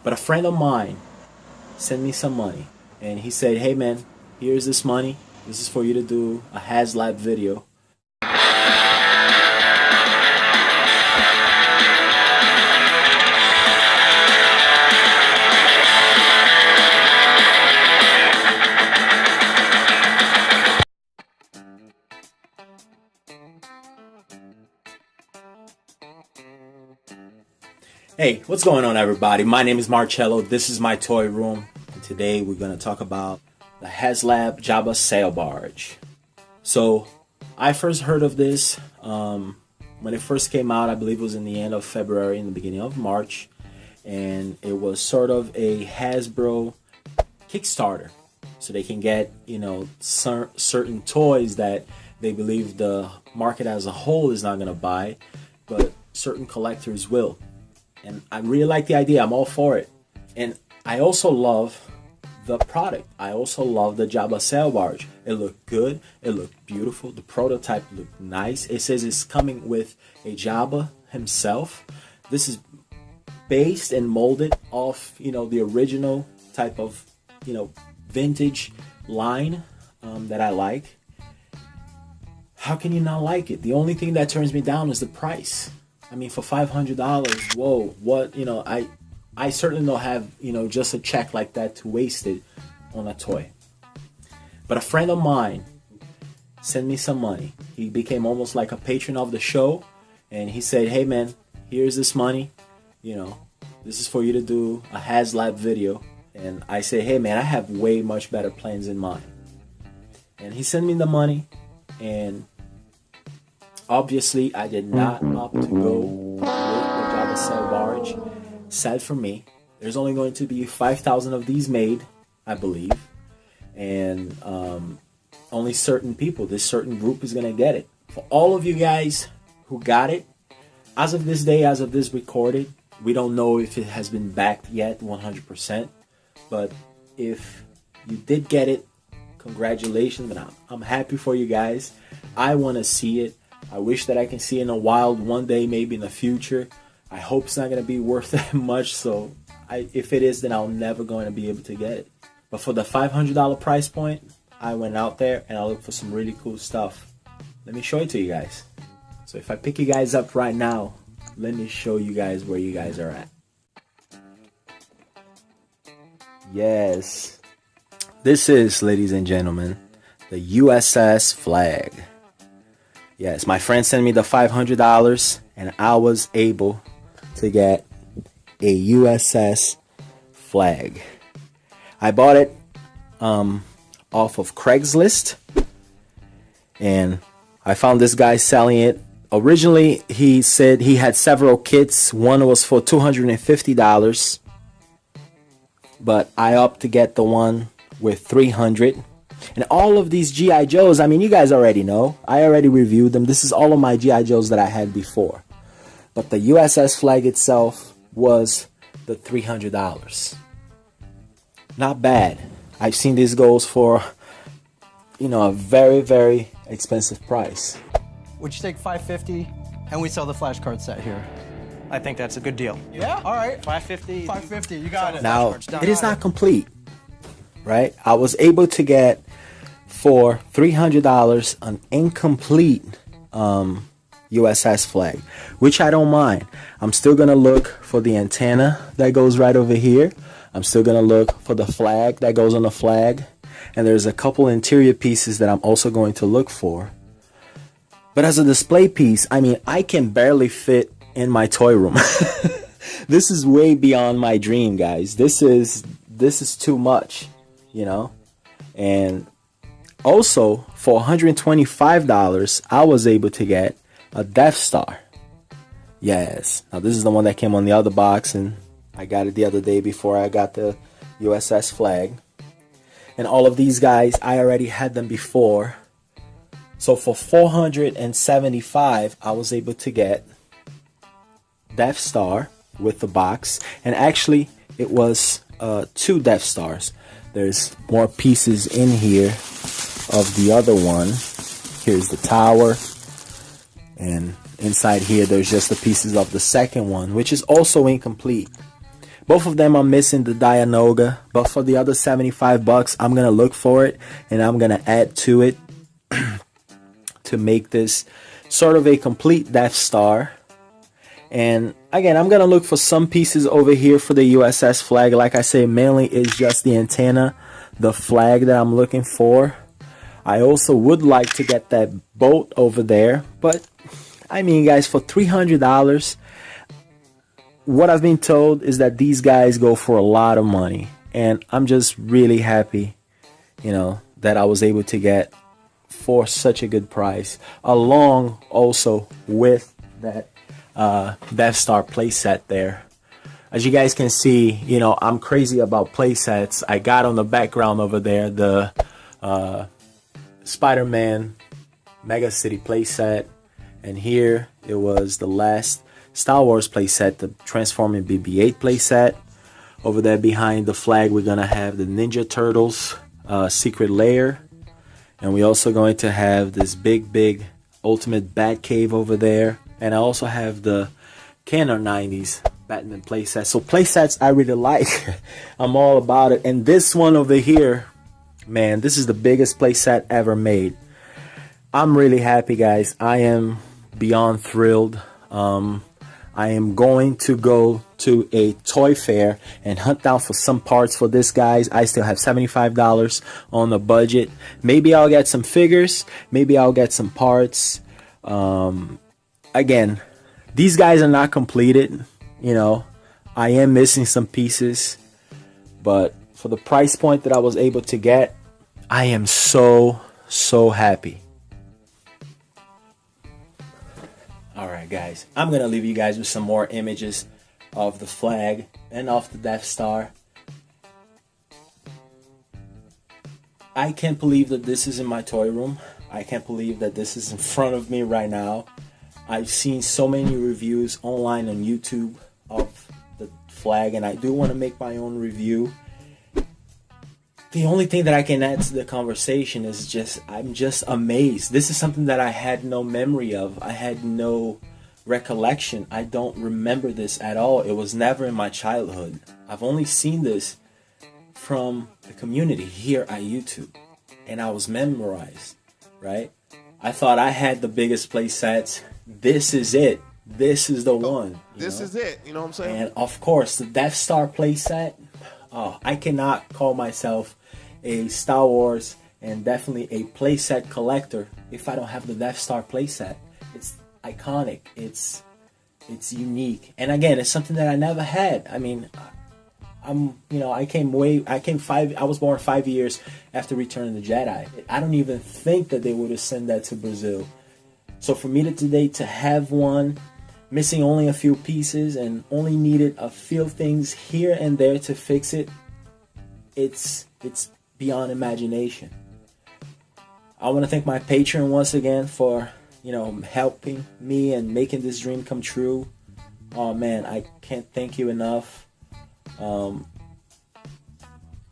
But a friend of mine sent me some money, and he said, "Hey man, here's this money. This is for you to do a Haslab video." Hey, what's going on everybody? My name is Marcello. This is my toy room. And today we're going to talk about the Haslab Jabba Sail Barge. So I first heard of this when it first came out. I believe it was in the end of February, in the beginning of March. And it was sort of a Hasbro Kickstarter. So they can get, certain toys that they believe the market as a whole is not going to buy, but certain collectors will. And I really like the idea. I'm all for it. And I also love the product. I also love the Jabba Sail Barge. It looked good. It looked beautiful. The prototype looked nice. It says it's coming with a Jabba himself. This is based and molded off, the original type of, vintage line that I like. How can you not like it? The only thing that turns me down is the price. I mean, for $500, whoa, what, I certainly don't have, just a check like that to waste it on a toy. But a friend of mine sent me some money. He became almost like a patron of the show. And he said, "Hey man, here's this money. This is for you to do a Haslab video." And I said, "Hey man, I have way much better plans in mind." And he sent me the money, and obviously, I did not opt to go with the Jabba Sail Barge. Sad for me. There's only going to be 5,000 of these made, I believe. And only certain people, this certain group is going to get it. For all of you guys who got it, as of this day, as of this recorded, we don't know if it has been backed yet 100%. But if you did get it, congratulations. And I'm happy for you guys. I want to see it. I wish that I can see it in the wild one day, maybe in the future. I hope it's not going to be worth that much. So if it is, then I'm never going to be able to get it. But for the $500 price point, I went out there and I looked for some really cool stuff. Let me show it to you guys. So if I pick you guys up right now, let me show you guys where you guys are at. Yes. This is, ladies and gentlemen, the USS Flagg. Yes, my friend sent me the $500 and I was able to get a USS Flagg. I bought it off of Craigslist, and I found this guy selling it. Originally, he said he had several kits. One was for $250, but I opted to get the one with $300. And all of these G.I. Joes, I mean, you guys already know. I already reviewed them. This is all of my G.I. Joes that I had before. But the USS Flagg itself was the $300. Not bad. I've seen these goes for, a very, very expensive price. Would you take $550 and we sell the flashcard set here? I think that's a good deal. Yeah? All right. $550. $550. You got it. Now, it is not complete, right? I was able to get for $300 an incomplete USS Flagg, which I don't mind. I'm still gonna look for the antenna that goes right over here. I'm still gonna look for the flag that goes on the flag, and there's a couple interior pieces that I'm also going to look for. But as a display piece, I mean, I can barely fit in my toy room. This is way beyond my dream, guys. This is too much, and also, for $125, I was able to get a Death Star. Yes. Now, this is the one that came on the other box, and I got it the other day before I got the USS Flagg. And all of these guys, I already had them before. So for $475, I was able to get Death Star with the box. And actually, it was 2 Death Stars. There's more pieces in here of the other one. Here's the tower, and inside here there's just the pieces of the second one, which is also incomplete. Both of them are missing the Dianoga, but for the other 75 bucks, I'm gonna look for it and I'm gonna add to it to make this sort of a complete Death Star. And again, I'm gonna look for some pieces over here for the USS Flagg. Like I say, mainly it's just the antenna, the flag that I'm looking for. I also would like to get that boat over there, but I mean, guys, for $300, what I've been told is that these guys go for a lot of money, and I'm just really happy, you know, that I was able to get for such a good price, along also with that Death Star playset there. As you guys can see, you know, I'm crazy about playsets. I got on the background over there the Spider-Man Mega City playset, and here it was the last Star Wars playset, the Transforming BB-8 playset. Over there behind the Flagg, we're gonna have the Ninja Turtles secret lair, and we're also going to have this big Ultimate Bat Cave over there. And I also have the Kenner 90s Batman playset. So playsets I really like. I'm all about it. And this one over here, man, this is the biggest playset ever made. I'm really happy, guys. I am beyond thrilled. I am going to go to a toy fair and hunt down for some parts for this, guys. I still have $75 on the budget. Maybe I'll get some figures. Maybe I'll get some parts. Again, these guys are not completed. You know, I am missing some pieces. But for the price point that I was able to get, I am so happy. Alright, guys, I'm gonna leave you guys with some more images of the Flagg and of the Death Star. I can't believe that this is in my toy room. I can't believe that this is in front of me right now. I've seen so many reviews online on YouTube of the Flagg, and I do want to make my own review. The only thing that I can add to the conversation is I'm just amazed. This is something that I had no memory of. I had no recollection. I don't remember this at all. It was never in my childhood. I've only seen this from the community here at YouTube, and I was memorized, right? I thought I had the biggest play sets. This is it. This is the one. This is it. You know what I'm saying? And of course, the Death Star playset. I cannot call myself a Star Wars and definitely a playset collector if I don't have the Death Star playset. It's iconic. It's unique. And again, it's something that I never had. I mean, I was born 5 years after Return of the Jedi. I don't even think that they would have sent that to Brazil. So for me today to have one, missing only a few pieces and only needed a few things here and there to fix it, it's beyond imagination. I want to thank my patron once again for, you know, helping me and making this dream come true. Oh man, I can't thank you enough.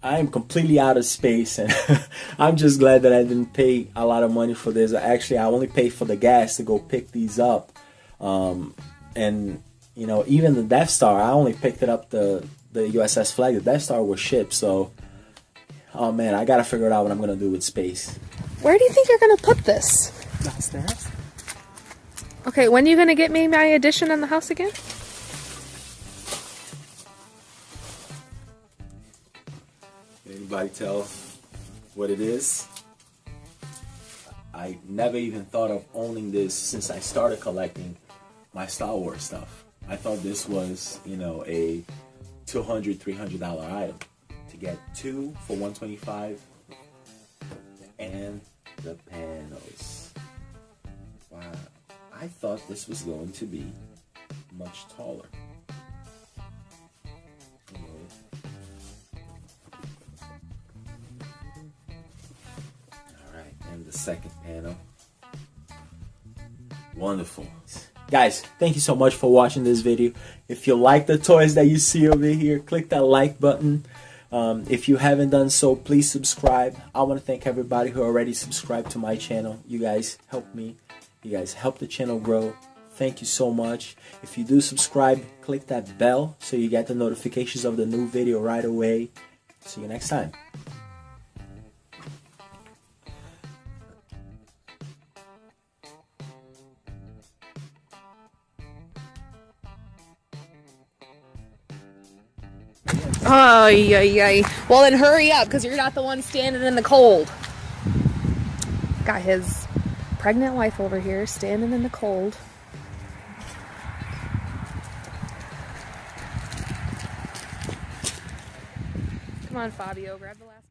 I am completely out of space, and I'm just glad that I didn't pay a lot of money for this. Actually, I only paid for the gas to go pick these up. And you know, even the Death Star, I only picked it up the USS Flagg. The Death Star was shipped, so oh man, I gotta figure out what I'm gonna do with space. Where do you think you're gonna put this? Downstairs. Okay, when are you gonna get me my addition in the house again? Anybody tell what it is? I never even thought of owning this since I started collecting my Star Wars stuff. I thought this was, you know, a $200, $300 item. To get two for $125 and the panels. Wow, I thought this was going to be much taller. Alright, and the second panel. Wonderful. Guys, thank you so much for watching this video. If you like the toys that you see over here, click that like button. If you haven't done so, please subscribe. I want to thank everybody who already subscribed to my channel. You guys help me. You guys help the channel grow. Thank you so much. If you do subscribe, click that bell so you get the notifications of the new video right away. See you next time. Oh, yeah. Well, then hurry up, because you're not the one standing in the cold. Got his pregnant wife over here standing in the cold. Come on, Fabio, grab the last.